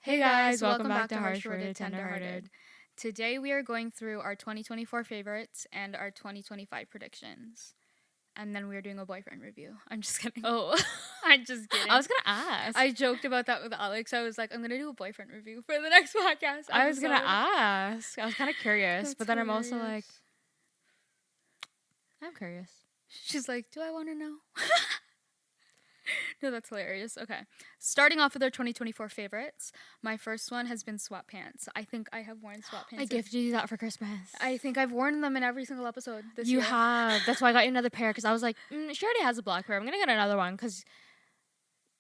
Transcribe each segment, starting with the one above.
Hey guys, welcome back to HWTH Tenderhearted. Today we are going through our 2024 favorites and our 2025 predictions. And then we're doing a boyfriend review. I'm just kidding. Oh, I'm just kidding. I was gonna ask. I joked about that with Alex. I was like, I'm gonna do a boyfriend review for the next podcast. I was gonna ask. I was kind of curious, That's but then I'm also like, hilarious. I'm curious. She's like, do I want to know? No, that's hilarious. Okay. Starting off with our 2024 favorites. My first one has been sweatpants. I think I have worn sweatpants. I gifted you that for Christmas. I think I've worn them in every single episode this You year. have. That's why I got you another pair because I was like, she already has a black pair. I'm gonna get another one because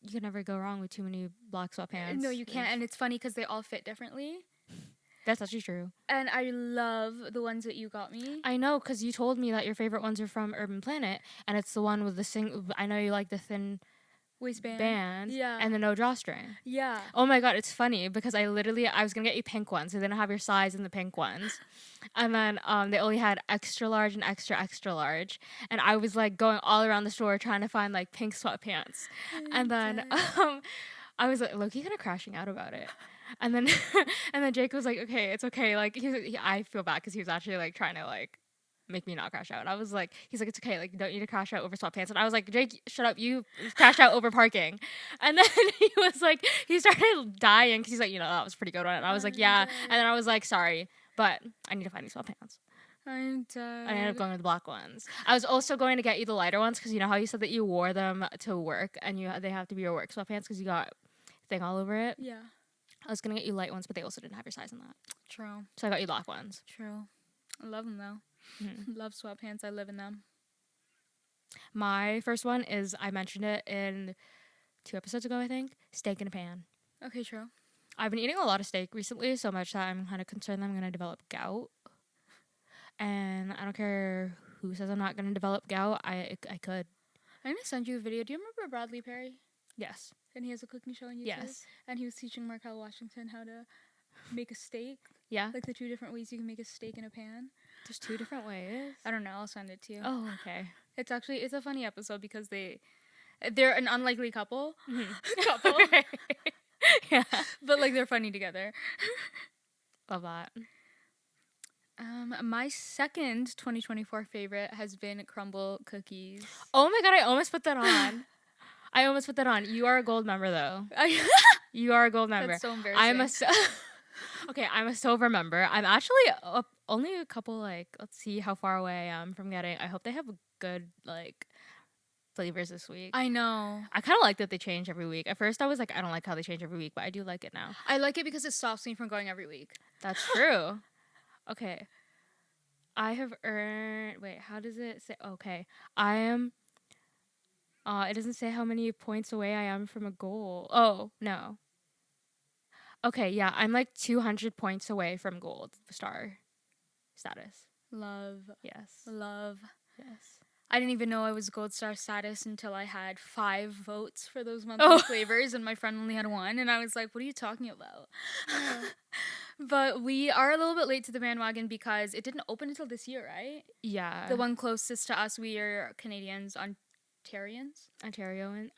you can never go wrong with too many black sweatpants. No, you can't. And it's funny because they all fit differently. That's actually true. And I love the ones that you got me. I know because you told me that your favorite ones are from Urban Planet, and it's the one with the I know you like the thin Waistband. band, Yeah. and the no drawstring. Yeah. Oh my god, it's funny because I was gonna get you pink ones. They didn't have your size in the pink ones, and then they only had extra large and extra large, and I was like going all around the store trying to find like pink sweatpants, and then I was like low-key kind of crashing out about it, and then and then Jake was like, okay, it's okay, like I feel bad because he was actually like trying to like make me not crash out. I was like, he's like, it's okay, like you don't need to crash out over sweatpants. And I was like, Jake, shut up, you crashed out over parking. And then he was like, he started dying because he's like, that was a pretty good one. And I was like, yeah. And then I was like, sorry, but I need to find these sweatpants. I'm dead. I ended up going with the black ones. I was also going to get you the lighter ones because you know how you said that you wore them to work and they have to be your work sweatpants because you got thing all over it. Yeah. I was gonna get you light ones, but they also didn't have your size in that. True. So I got you black ones. True. I love them though. Mm-hmm. Love sweatpants. I live in them. My first one is, I mentioned it in 2 episodes ago, I think. Steak in a pan. Okay, true. I've been eating a lot of steak recently, so much that I'm kind of concerned that I'm going to develop gout. And I don't care who says I'm not going to develop gout. I could. I'm going to send you a video. Do you remember Bradley Perry? Yes. And he has a cooking show on YouTube? Yes. And he was teaching Markel Washington how to make a steak. Yeah. Like the 2 different ways you can make a steak in a pan. There's 2 different ways. I don't know. I'll send it to you. Oh, okay. It's a funny episode because they're an unlikely couple. Couple. Yeah. But like they're funny together. Love that. My second 2024 favorite has been crumble cookies. Oh my god, I almost put that on. You are a gold member though. You are a gold member. That's so embarrassing. I'm a silver member. I'm actually only a couple, let's see how far away I am from getting. I hope they have good, flavors this week. I know. I kind of like that they change every week. At first, I was like, I don't like how they change every week, but I do like it now. I like it because it stops me from going every week. That's true. Okay. I have earned... Wait, how does it say? Okay. I am... it doesn't say how many points away I am from a goal. Oh, no. Okay, yeah, I'm 200 points away from gold star status. Love. Yes. Love. Yes. I didn't even know I was gold star status until I had 5 votes for those monthly flavors and my friend only had 1 and I was like, what are you talking about? Yeah. But we are a little bit late to the bandwagon because it didn't open until this year, right? Yeah. The one closest to us, we are Canadians, Ontarians. Ontarians?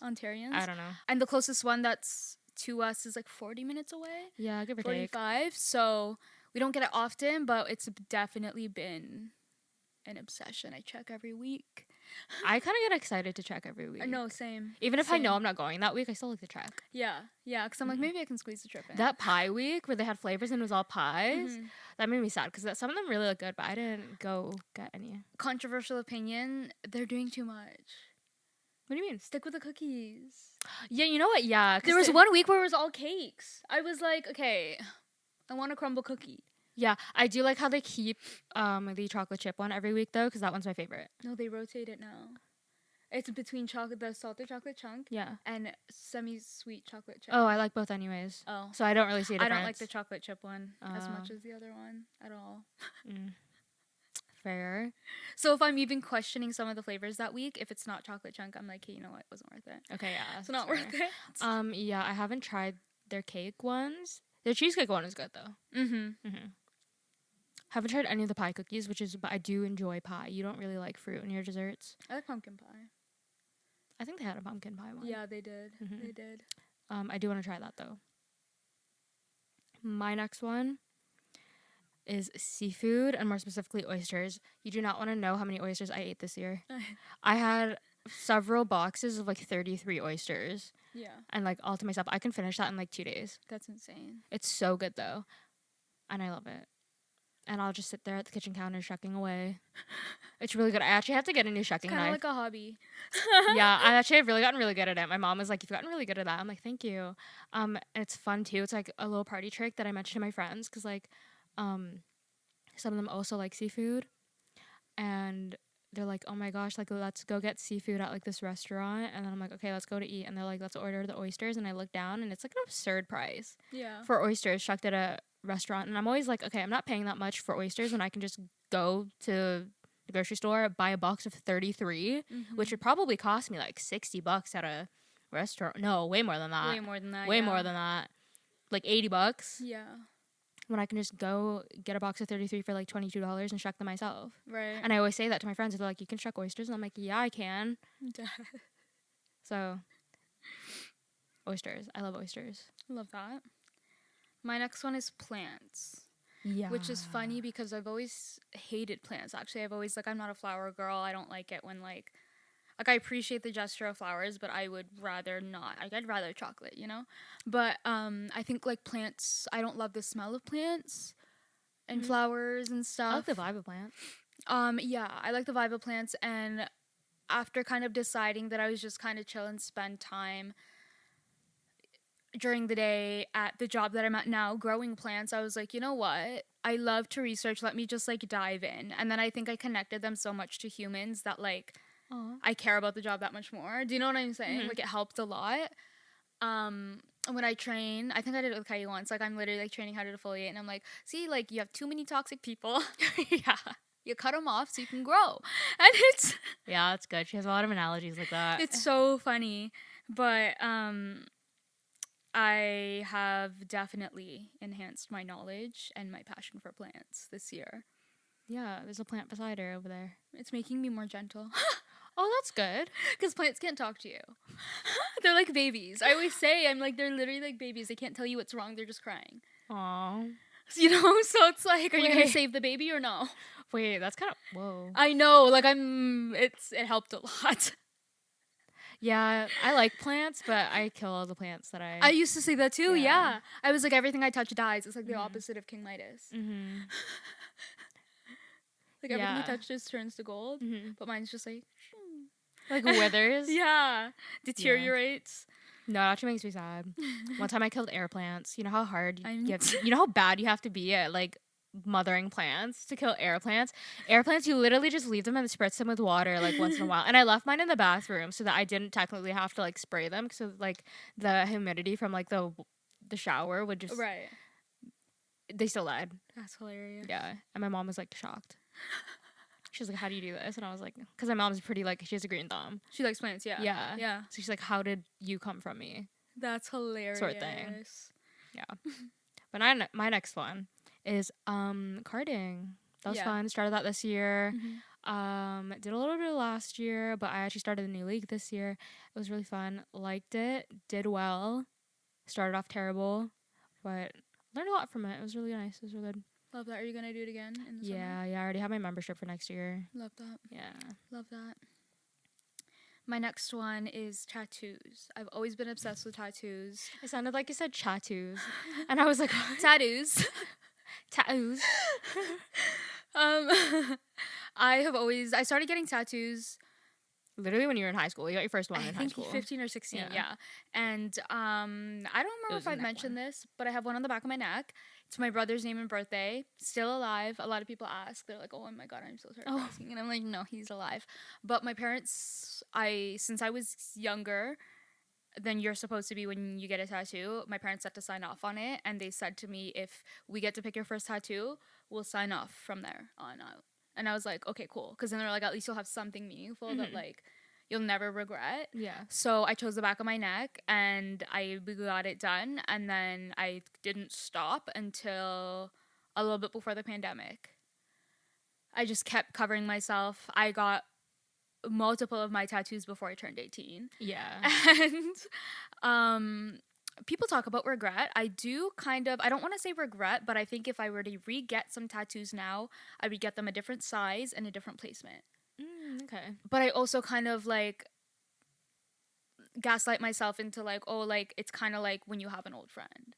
Ontarians. I don't know. And the closest one that's to us is 40 minutes away. Yeah, give or 45. take. So we don't get it often, but it's definitely been an obsession. I check every week. I kind of get excited to check every week. No, same. Even if I know I'm not going that week, I still like to check. Yeah, because I'm like, maybe I can squeeze the trip in. That pie week where they had flavors and it was all pies, that made me sad because some of them really look good, but I didn't go get any. Controversial opinion, they're doing too much. What do you mean? Stick with the cookies. Yeah, you know what? Yeah. There was one week where it was all cakes. I was like, okay, I want a crumble cookie. Yeah, I do like how they keep the chocolate chip one every week though, because that one's my favorite. No, they rotate it now. It's between the salted chocolate chunk, and semi-sweet chocolate chip. Oh, I like both anyways. Oh, so I don't really see a difference. I don't like the chocolate chip one as much as the other one at all. Fair. So if I'm even questioning some of the flavors that week, if it's not chocolate chunk, I'm like, hey, you know what? It wasn't worth it. Okay, yeah, it's not worth it. Yeah, I haven't tried their cake ones. Their cheesecake one is good though. Haven't tried any of the pie cookies, but I do enjoy pie. You don't really like fruit in your desserts? I like pumpkin pie. I think they had a pumpkin pie one. Yeah, they did. They did. I do want to try that though. My next one is seafood, and more specifically oysters. You do not want to know how many oysters I ate this year. I had several boxes of like 33 oysters, Yeah, and like all to myself. I can finish that in like 2 days. that's insane. It's so good though, and I love it. And I'll just sit there at the kitchen counter shucking away. It's really good. I actually have to get a new shucking Kind of knife. like a hobby. Yeah, I actually have really gotten really good at it. My mom was like, "You've gotten really good at that." I'm like, "Thank you." And it's fun too. It's like a little party trick that I mentioned to my friends because like, some of them also like seafood, and they're like, "Oh my gosh, like let's go get seafood at like this restaurant." And then I'm like, "Okay, let's go to eat." And they're like, "Let's order the oysters." And I look down, and it's like an absurd price Yeah. for oysters shucked at a restaurant. And I'm always like, "Okay, I'm not paying that much for oysters when I can just go to the grocery store, buy a box of 33, which would probably cost me like $60 at a restaurant. No, way more than that. Way more than that. Way yeah. more than that. Like $80. Yeah. When I can just go get a box of 33 for like $22 and shuck them myself. Right. And I always say that to my friends. They're like, "You can shuck oysters?" And I'm like, "Yeah, I can." So, oysters. I love oysters. Love that. My next one is plants. Yeah. Which is funny because I've always hated plants. Actually, I've always I'm not a flower girl. I don't like it when like I appreciate the gesture of flowers, but I would rather not. I'd rather chocolate, you know? But I think like plants, I don't love the smell of plants and flowers and stuff. I like the vibe of plants. Yeah, I like the vibe of plants, and after kind of deciding that I was just kind of chill and spend time during the day at the job that I'm at now growing plants, I was like, you know what? I love to research. Let me just like dive in. And then I think I connected them so much to humans that like I care about the job that much more. Do you know what I'm saying? Like it helped a lot. When I train, I think I did it with Kaira once. Like I'm literally like training how to defoliate, and I'm like, see, like you have too many toxic people. Yeah. You cut them off so you can grow, and it's Yeah, that's good. She has a lot of analogies like that. it's so funny. But I have definitely enhanced my knowledge and my passion for plants this year. Yeah, there's a plant beside her over there. It's making me more gentle. Oh, that's good. Because plants can't talk to you. They're like babies. I always say, I'm like, they're literally like babies. They can't tell you what's wrong. They're just crying. Aw. You know? So it's like, are you going to Wait. save the baby or no? Wait, that's kind of... Whoa. I know. Like, it helped a lot. Yeah, I like plants, but I kill all the plants that I used to say that too, Yeah. yeah. I was like, everything I touch dies. It's like the opposite of King Midas. Mm-hmm. Like, everything Yeah. he touches turns to gold, but mine's just like... Like withers. Yeah. Deteriorates. No, it actually makes me sad. One time I killed air plants. You know how hard I'm- you know how bad you have to be at like mothering plants to kill air plants. Air plants, you literally just leave them and spritz them with water like once in a while. And I left mine in the bathroom so that I didn't technically have to like spray them because like the humidity from like the shower would just Right. they still died. That's hilarious. Yeah, and my mom was like shocked. She was like, "How do you do this?" And I was like, "Because my mom's pretty like she has a green thumb." She likes plants, yeah. Yeah. Yeah. So she's like, "How did you come from me?" That's hilarious. Sort of thing. But my next one is carding. That was Yeah. fun. Started that this year. Did a little bit last year, but I actually started a new league this year. It was really fun. Liked it. Did well. Started off terrible, but learned a lot from it. It was really nice. It was really good. Love that. Are you gonna do it again in the summer? Yeah, I already have my membership for next year. Love that. Yeah. Love that. My next one is tattoos. I've always been obsessed with tattoos. It sounded like you said tattoos, and I was like, Tattoos. tattoos. I started getting tattoos Literally when you were in high school. You got your first one I in high think school. 15 or 16, Yeah. yeah. And I don't remember was if a I've neck mentioned one. this, but I have one on the back of my neck. It's my brother's name and birthday. Still alive. A lot of people ask. They're like, "Oh my god, I'm so sorry for asking." And I'm like, "No, he's alive." But my parents, since I was younger than you're supposed to be when you get a tattoo, my parents had to sign off on it, and they said to me, "If we get to pick your first tattoo, we'll sign off from there on out." And I was like, "Okay, cool," because then they're like, "At least you'll have something meaningful that like you'll never regret." Yeah. So I chose the back of my neck and I got it done. And then I didn't stop until a little bit before the pandemic. I just kept covering myself. I got multiple of my tattoos before I turned 18. Yeah. And people talk about regret. I do kind of, I don't want to say regret, but I think if I were to re-get some tattoos now, I would get them a different size and a different placement. Okay. But I also kind of like gaslight myself into like, oh, like it's kind of like when you have an old friend.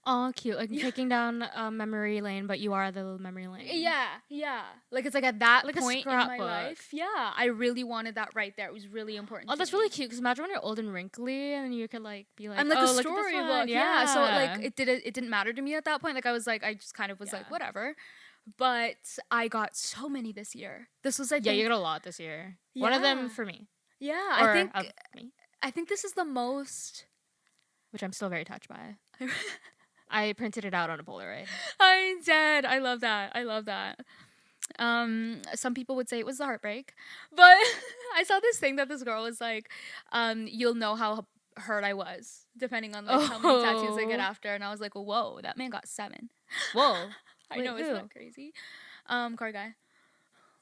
Oh, cute. Like taking down memory lane, but you are the memory lane. Yeah. Like it's like at that Like point in my life, I really wanted that right there. It was really important. Oh, that's really cute. Because imagine when you're old and wrinkly, and you could like be like, I'm like oh, a look at this storybook. one. Yeah. So like it didn't matter to me at that point. Like I was like, I just kind of was like, whatever. But I got so many this year. This was, I think, you got a lot this year. One of them for me. Yeah, Or I think me, I think this is the most. which I'm still very touched by. I printed it out on a Polaroid. I'm dead. I love that. I love that. Some people would say it was the heartbreak, but I saw this thing that this girl was like, you'll know how hurt I was depending on like how many tattoos I get after, and I was like, whoa, that man got 7. Whoa, I know, isn't that crazy? Car guy.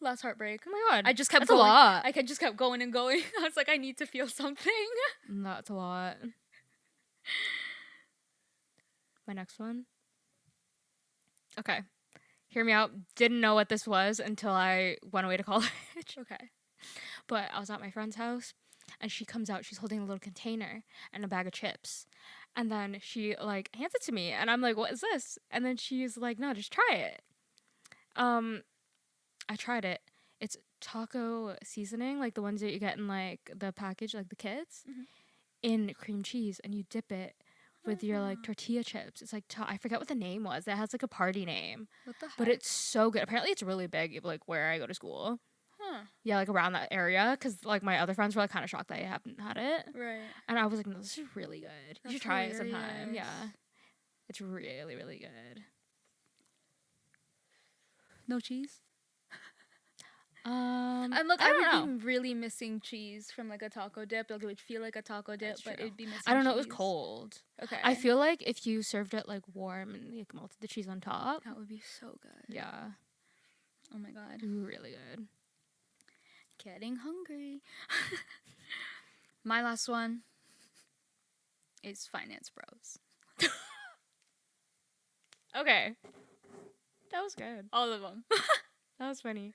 Last heartbreak. Oh my god, I just kept that's going. a lot. I just kept going and going. I was like, I need to feel something. That's a lot. My next one. Okay. Hear me out. Didn't know what this was until I went away to college. Okay. But I was at my friend's house and she comes out. She's holding a little container and a bag of chips. And then she like hands it to me and I'm like, what is this? And then she's like, no, just try it. I tried it. It's taco seasoning, like the ones that you get in like the package, like the kids, in cream cheese, and you dip it with your like tortilla chips. It's like I forget what the name was. It has like a party name. What the heck? But it's so good. Apparently, it's really big, like where I go to school. Huh. Yeah, like around that area, because like my other friends were like kind of shocked that I haven't had it. Right. And I was like, no, this is really good. You should try it sometime. hilarious. Yeah, it's really, really good. No cheese? And look, I don't I know. would be really missing cheese from like a taco dip. Like it would feel like a taco dip, but it'd be missing. I don't know. It cheese. was cold. Okay. I feel like if you served it like warm and like melted the cheese on top, that would be so good. yeah, Oh my god. really good. Getting hungry. My last one is finance bros. Okay, that was good. All of them. That was funny.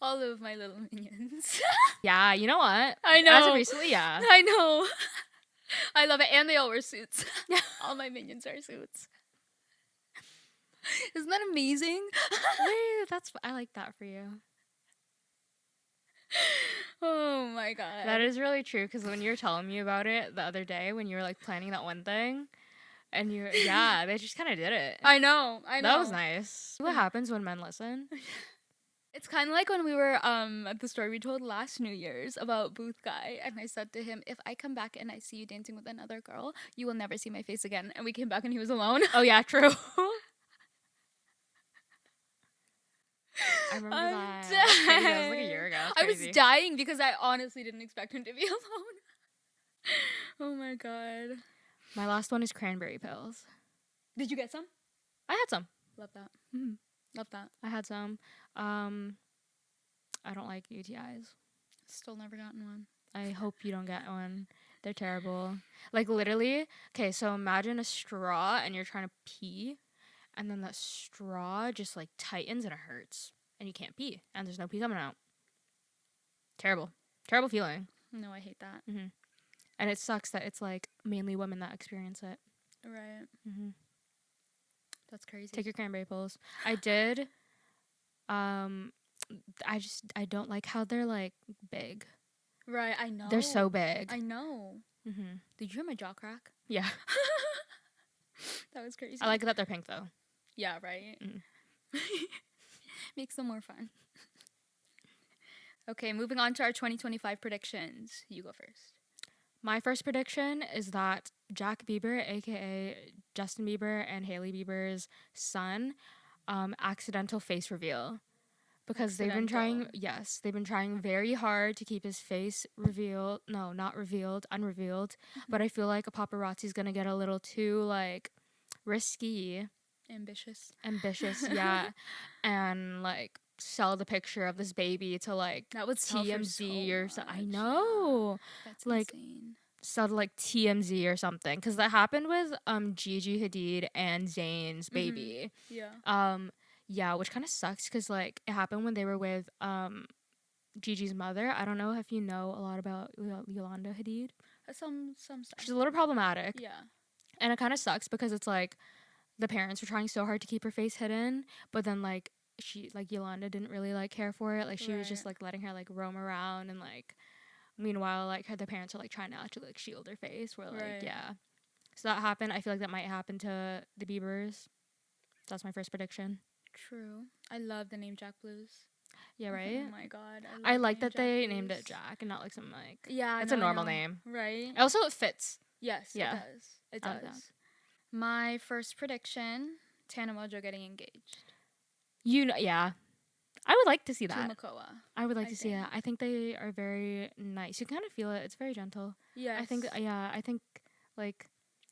All of my little minions. Yeah, you know what? I know. As of recently, yeah. I know. I love it. And they all wear suits. All my minions are suits. Isn't that amazing? Wait, I like that for you. Oh my god. That is really true, because when you were telling me about it the other day, when you were like planning that one thing, and they just kind of did it. I know. That was nice. What happens when men listen? It's kind of like when we were at the story we told last New Year's about Booth Guy, and I said to him, if I come back and I see you dancing with another girl, you will never see my face again. And we came back and he was alone. Oh yeah, true. I remember that. Crazy, that was like a year ago. I was dying because I honestly didn't expect him to be alone. Oh my god. My last one is cranberry pills. Did you get some? I had some. Love that. Mm-hmm. Love that. I had some. I don't like UTIs. Still never gotten one. I hope you don't get one. They're terrible. Like literally, okay, so imagine a straw and you're trying to pee, and then that straw just like tightens and it hurts. And you can't pee. And there's no pee coming out. Terrible. Terrible feeling. No, I hate that. Mm-hmm. And it sucks that it's like mainly women that experience it. Right. Mm-hmm. That's crazy. Take your cranberry pills. I did. I don't like how they're like big. Right, I know. They're so big. I know. Mm-hmm. Did you hear my jaw crack? Yeah. That was crazy. I like that they're pink though. Yeah, right? Mm. Makes them more fun. Okay, moving on to our 2025 predictions. You go first. My first prediction is that Jack Bieber, aka Justin Bieber and Hailey Bieber's son, accidental face reveal. Because they've been trying very hard to keep his face revealed. No, not revealed, unrevealed. Mm-hmm. But I feel like a paparazzi's gonna get a little too like risky. Ambitious, yeah. And like sell the picture of this baby to like that would TMZ so or something. I know. That's like insane. sell to like TMZ or something, because that happened with Gigi Hadid and Zayn's baby. Yeah. Yeah, which kind of sucks because like it happened when they were with Gigi's mother. I don't know if you know a lot about Yolanda Hadid. Some stuff. She's a little problematic. Yeah. And it kind of sucks because it's like the parents were trying so hard to keep her face hidden, but then like Yolanda didn't really like care for it. Like she was just like letting her like roam around, and like meanwhile like the parents are like trying to actually like shield her face. Where like yeah, so that happened. I feel like that might happen to the Biebers. That's my first prediction. True. I love the name Jack Blues. Yeah, right? Oh my god. I like that they named it Jack and not like some like... Yeah, it's a normal name. Right? Also, it fits. Yes, yeah. It does. It does. My first prediction, Tana Mojo getting engaged. Yeah. I would like to see that. To Makoa. I would like to see that. I think they are very nice. You kind of feel it. It's very gentle. Yes. I think, like,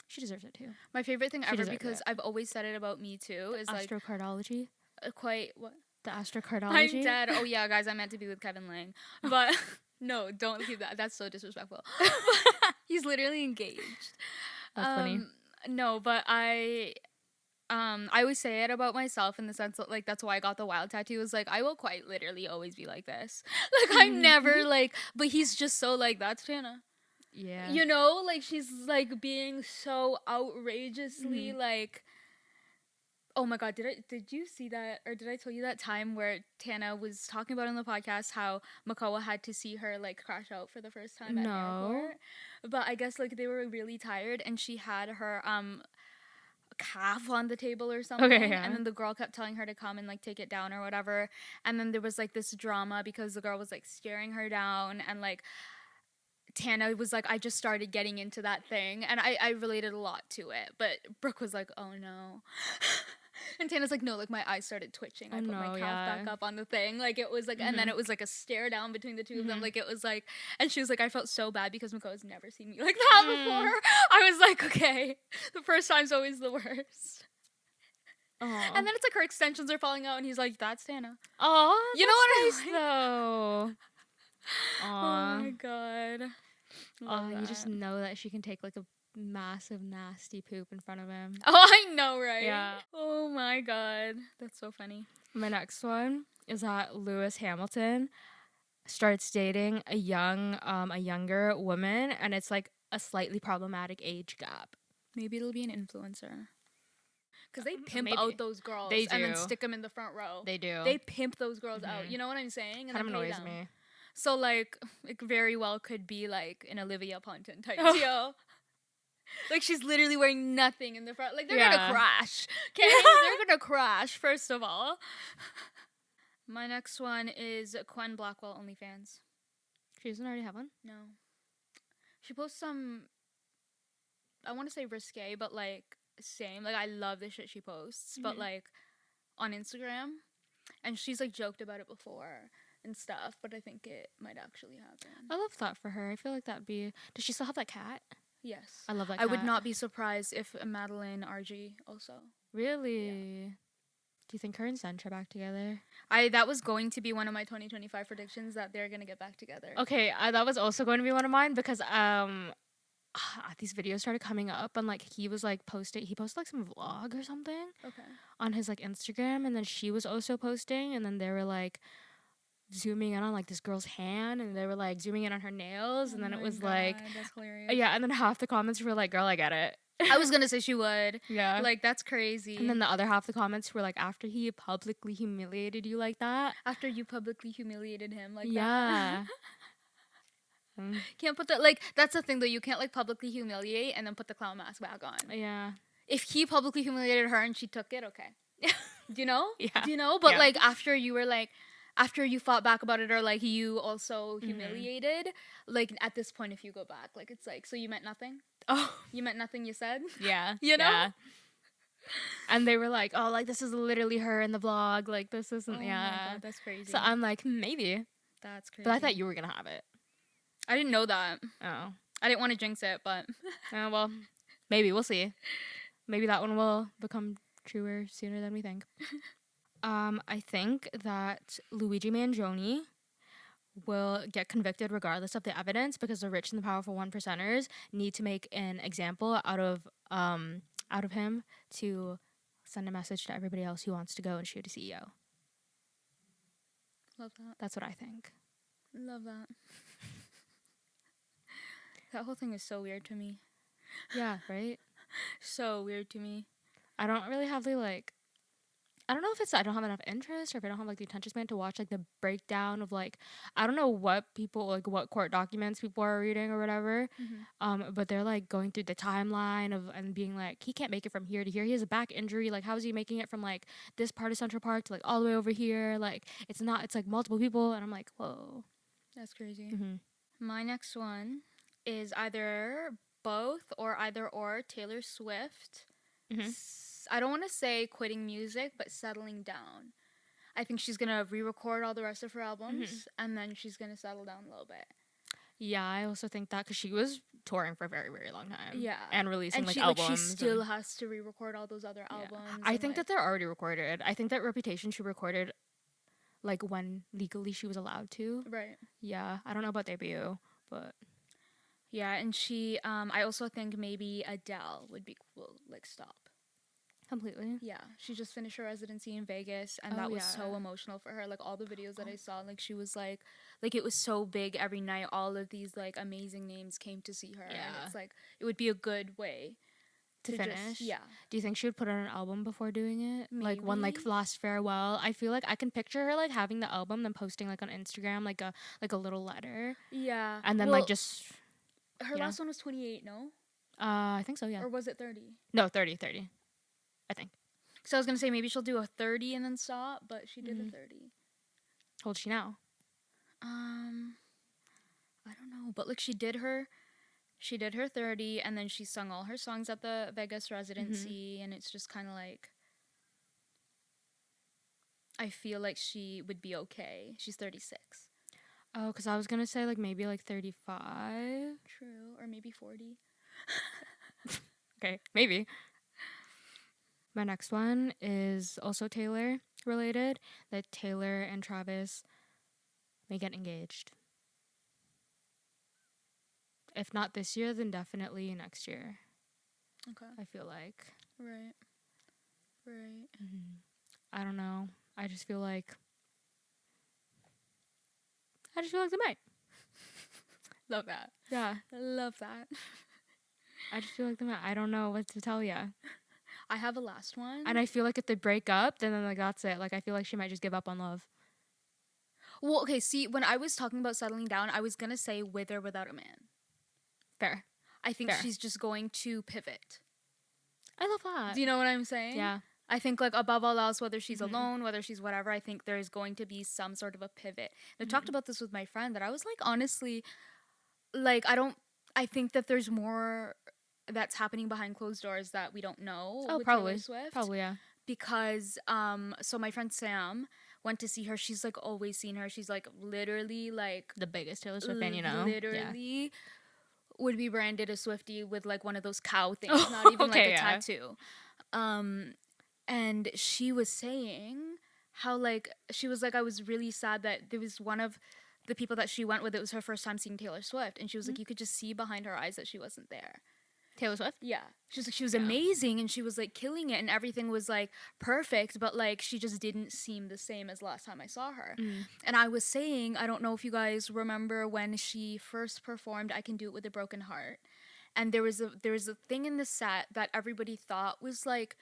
she deserves it too. My favorite thing ever, because I've always said it about me too, is like... Astrocardology? What? The astrocardology? I'm dead. Oh yeah, guys, I meant to be with Kevin Lang. But no, don't keep that. That's so disrespectful. He's literally engaged. That's funny. No, but I always say it about myself in the sense that, like, that's why I got the wild tattoo. Is like, I will quite literally always be like this. Like, I'm never like, but he's just so like, that's Tana. Yeah. You know, like, she's like being so outrageously like, oh my god, did you see that, or did I tell you that time where Tana was talking about on the podcast how Makoa had to see her like crash out for the first time at the airport? But I guess like they were really tired and she had her calf on the table or something, and then the girl kept telling her to come and like take it down or whatever, and then there was like this drama because the girl was like staring her down, and like Tana was like, I just started getting into that thing, and I related a lot to it, but Brooke was like, oh no. And Tana's like, no, like my eyes started twitching. I put my calf back up on the thing. Like it was like, and then it was like a stare down between the two of them. Like it was like, and she was like, I felt so bad because Makoa's never seen me like that before. I was like, okay, the first time's always the worst. And then it's like her extensions are falling out, and he's like, that's Tana. Oh, you know what I mean? Though. Oh my god. You just know that she can take like a massive nasty poop in front of him. Oh, I know, right? Yeah. Oh my god, that's so funny. My next one is that Lewis Hamilton starts dating a younger woman, and it's like a slightly problematic age gap. Maybe it'll be an influencer. Because they pimp out those girls. They do. And then stick them in the front row. They do. They pimp those girls out. You know what I'm saying? Kind of annoys me. So like, it very well could be like an Olivia Ponton type deal. Like, she's literally wearing nothing in the front. Like, they're gonna crash. Okay? They're gonna crash, first of all. My next one is Quen Blackwell OnlyFans. She doesn't already have one? No. She posts some, I want to say risque, but, like, same. Like, I love the shit she posts. But, like, on Instagram. And she's, like, joked about it before and stuff. But I think it might actually happen. I love that for her. I feel like that'd be... Does she still have that cat? Yes. I love that cat. I would not be surprised if Madeline RG also. Really? Yeah. Do you think her and Cench are back together? That was going to be one of my 2025 predictions, that they're going to get back together. Okay, that was also going to be one of mine because these videos started coming up, and like he posted like some vlog or something on his like Instagram, and then she was also posting, and then they were like zooming in on like this girl's hand, and they were like zooming in on her nails, and then it was like, that's hilarious. Yeah, and then half the comments were like, girl, I get it. I was gonna say she would. Yeah. Like, that's crazy. And then the other half of the comments were like, after he publicly humiliated you like that. After you publicly humiliated him like that. Yeah. Can't put that, like, that's the thing though, you can't like publicly humiliate and then put the clown mask back on. Yeah. If he publicly humiliated her and she took it, okay. Do you know? Yeah. Do you know? But like, after you fought back about it, or like you also humiliated, like at this point, if you go back, like it's like, so you meant nothing? Oh. You meant nothing you said? Yeah. You know? Yeah. And they were like, oh, like this is literally her in the vlog. Like this isn't, my God, that's crazy. So I'm like, maybe. That's crazy. But I thought you were going to have it. I didn't know that. Oh. I didn't want to jinx it, but. Well, maybe. We'll see. Maybe that one will become truer sooner than we think. I think that Luigi Mangione will get convicted regardless of the evidence because the rich and the powerful one percenters need to make an example out of him to send a message to everybody else who wants to go and shoot a CEO. Love that. That's what I think. Love that. That whole thing is so weird to me. Yeah, right? So weird to me. I don't really have the like I don't know if it's I don't have enough interest or if I don't have like the attention span to watch like the breakdown of like I don't know what people like what court documents people are reading or whatever. But they're like going through the timeline of and being like he can't make it from here to here. He has a back injury. Like how is he making it from like this part of Central Park to like all the way over here? Like it's like multiple people and I'm like, whoa. That's crazy. Mm-hmm. My next one is either both or either or Taylor Swift. Mm-hmm. I don't want to say quitting music, but settling down. I think she's going to re-record all the rest of her albums, and then she's going to settle down a little bit. Yeah, I also think that because she was touring for a very, very long time. Yeah. And releasing and albums. She still has to re-record all those other albums. I think that they're already recorded. I think that Reputation she recorded like when legally she was allowed to. Right. Yeah. I don't know about debut, but... Yeah, and she, I also think maybe Adele would be cool, like, stop. Completely. Yeah, she just finished her residency in Vegas, and that was so emotional for her. Like, all the videos that I saw, like, she was like, it was so big every night. All of these, like, amazing names came to see her. Yeah. And it's like, it would be a good way to finish. Yeah. Do you think she would put out an album before doing it? Maybe. Like one like last farewell. I feel like I can picture her like having the album, then posting like on Instagram like a little letter. Yeah. And then like just her last one was 28, no? I think so, yeah. Or was it 30? No, 30. I think. So I was gonna say maybe she'll do a 30 and then stop, but she did a 30. How old is she now? I don't know, but like she did her 30 and then she sung all her songs at the Vegas residency, and it's just kind of like I feel like she would be okay. She's 36. Oh, because I was gonna say like maybe like 35. True, or maybe 40. Okay, maybe. My next one is also Taylor related. That Taylor and Travis may get engaged. If not this year, then definitely next year. Okay. I feel like. Right. I don't know. I just feel like they might. Love that. Yeah. Love that. I just feel like they might. I don't know what to tell you. I have a last one. And I feel like if they break up, then like that's it. Like I feel like she might just give up on love. Well, okay, see, when I was talking about settling down, I was going to say with or without a man. Fair. I think she's just going to pivot. I love that. Do you know what I'm saying? Yeah. I think, like, above all else, whether she's alone, whether she's whatever, I think there's going to be some sort of a pivot. And I talked about this with my friend, that I was like, honestly, like, I think that there's more that's happening behind closed doors that we don't know. Oh, with probably. Taylor Swift. Probably, yeah. Because, so my friend Sam went to see her. She's, like, always seen her. She's, like, literally, like... the biggest Taylor Swift fan, you know? Literally would be branded a Swiftie with, like, one of those cow things. Not even, like, a tattoo. And she was saying how, like, she was like, I was really sad that there was one of the people that she went with, it was her first time seeing Taylor Swift. And she was like, you could just see behind her eyes that she wasn't there. Taylor Swift? Yeah. She was like, she was amazing and she was like killing it and everything was like perfect, but like she just didn't seem the same as last time I saw her. And I was saying, I don't know if you guys remember when she first performed I Can Do It With a Broken Heart. And there was a thing in the set that everybody thought was like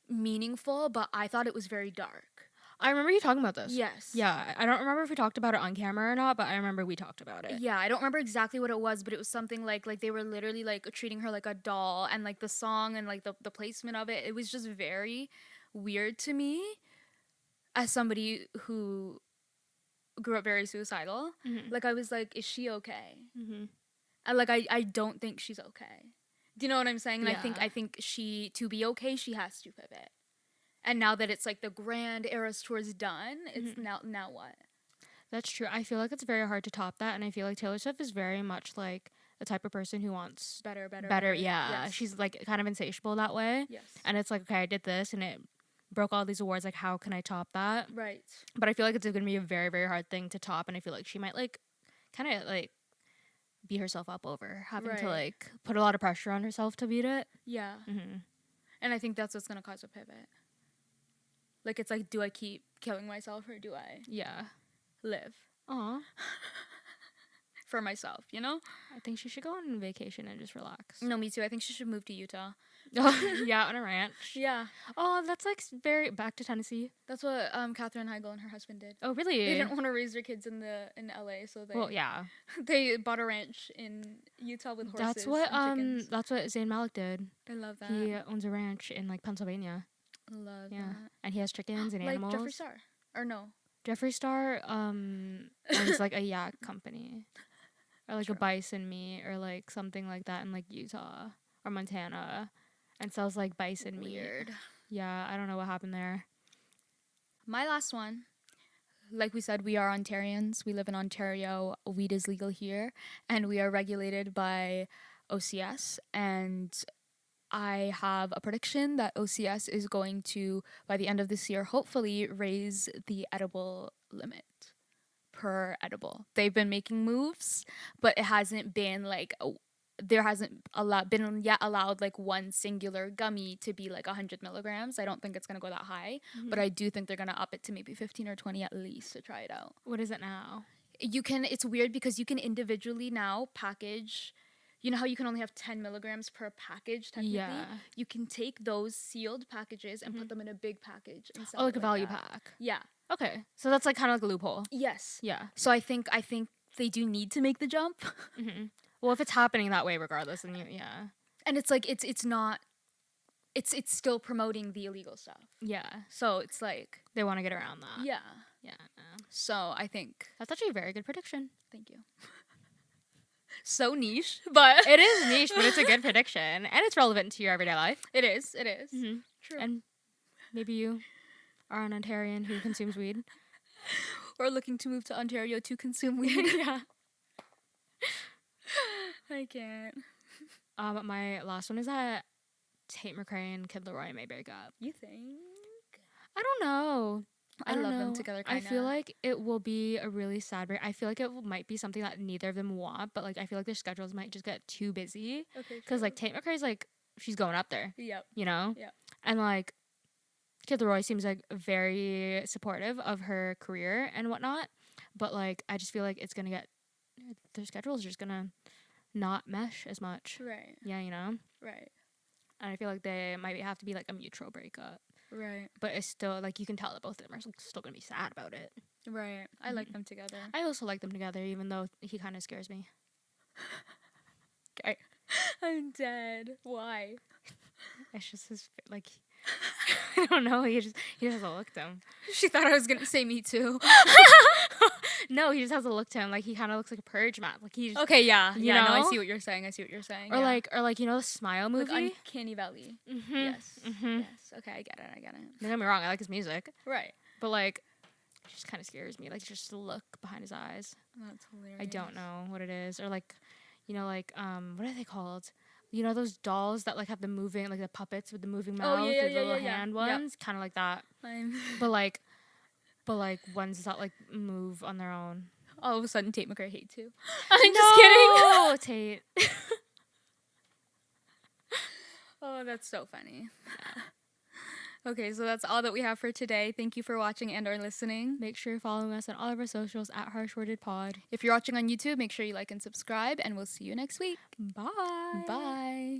meaningful, but I thought it was very dark. I remember you talking about this. Yes. Yeah. I don't remember if we talked about it on camera or not, but I remember we talked about it. Yeah, I don't remember exactly what it was, but it was something like they were literally like treating her like a doll, and like the song and like the placement of it, it was just very weird to me as somebody who grew up very suicidal. Like I was like, is she okay? And like I don't think she's okay. Do you know what I'm saying? And I think she, to be okay, she has to pivot. And now that it's like the grand Eras tour's done, it's now what? That's true. I feel like it's very hard to top that, and I feel like Taylor Swift is very much like the type of person who wants better. Yeah, yes. She's like kind of insatiable that way. Yes, and it's like, okay, I did this, and it broke all these awards. Like, how can I top that? Right. But I feel like it's going to be a very, very hard thing to top. And I feel like she might, like, kind of, like, beat herself up over having to, Right. like, put a lot of pressure on herself to beat it. Yeah. Mm-hmm. And I think that's what's going to cause a pivot. Like, it's like, do I keep killing myself or do I Yeah. live Aw. for myself, you know? I think she should go on vacation and just relax. No, me too. I think she should move to Utah. Yeah, on a ranch. Yeah. Oh, that's like very back to Tennessee. That's what Katherine Heigl and her husband did. Oh, really? They didn't want to raise their kids in LA, so they Well, yeah. they bought a ranch in Utah with horses. That's what and chickens. that's what Zayn Malik did. I love that. He owns a ranch in like Pennsylvania. Love Yeah, that. and he has chickens and Like animals. Jeffree Star, or no? Jeffree Star owns like a yak company, or like a bison meat, or like something like that in like Utah or Montana, and sells like bison meat. Weird. Yeah, I don't know what happened there. My last one. Like we said, we are Ontarians. We live in Ontario. Weed is legal here, and we are regulated by OCS. And I have a prediction that OCS is going to, by the end of this year, hopefully raise the edible limit per edible. They've been making moves, but it hasn't been like there hasn't been yet allowed like one singular gummy to be like 100 milligrams. I don't think it's gonna go that high, but I do think they're gonna up it to maybe 15 or 20 at least to try it out. What is it now? You can. It's weird because you can individually now package. You know how you can only have 10 milligrams per package, technically? Yeah. You can take those sealed packages and put them in a big package and sell Oh, like it a value that. pack. Yeah. Okay, so that's like kind of like a loophole. Yes. Yeah. So I think they do need to make the jump. Mm-hmm. Well, if it's happening that way, regardless, then yeah. And it's like it's not. It's still promoting the illegal stuff. Yeah. So it's like They want to get around that. yeah. Yeah. So I think That's actually a very good prediction. thank you. So niche, but It is niche, but it's a good prediction, and it's relevant to your everyday life. it is. It is. Mm-hmm. True. And maybe you are an Ontarian who consumes weed. Or looking to move to Ontario to consume weed. Yeah. I can't. My last one is that Tate McRae and Kid Laroi may break up. You think? I don't know. I don't love them know. together, I kinda. feel like it will be a really sad break. I feel like it might be something that neither of them want, but like I feel like their schedules might just get too busy. Okay. Because like Tate McRae's like she's going up there, Yep. you know. Yeah. And like Kid Laroi seems like very supportive of her career and whatnot, but like I just feel like it's gonna get their schedules are just gonna not mesh as much. Right. Yeah, you know. Right. And I feel like they might have to be like a mutual breakup. Right. But it's still like you can tell that both of them are still gonna be sad about it. Right. I like them together. I also like them together, even though he kind of scares me. Okay. I'm dead. Why? It's just his like I don't know. He just has a look to him. She thought I was gonna say me too. No, he just has a look to him. Like he kind of looks like a purge mat. Like he's Okay. Yeah. You Yeah. No, I know? see what you're saying. or like you know the Smile movie. like Uncanny Valley. Mm-hmm. Yes. Mm-hmm. Yes. Okay. I get it. Don't get me wrong. I like his music, Right. but like it just kind of scares me. Like just the look behind his eyes. That's hilarious. I don't know what it is. Or like, you know, like what are they called? You know those dolls that like have the moving, like the puppets with the moving mouth, Oh, yeah, or the yeah, little yeah. hand Yep. ones, kind of like that. I'm But like ones that like move on their own. all of a sudden Tate McRae hate too. I'm just kidding. No, Tate. Oh, that's so funny. Okay, so that's all that we have for today. Thank you for watching and or listening. Make sure you're following us on all of our socials at Harsh Worded Pod. If you're watching on YouTube, make sure you like and subscribe, and we'll see you next week. Bye. Bye.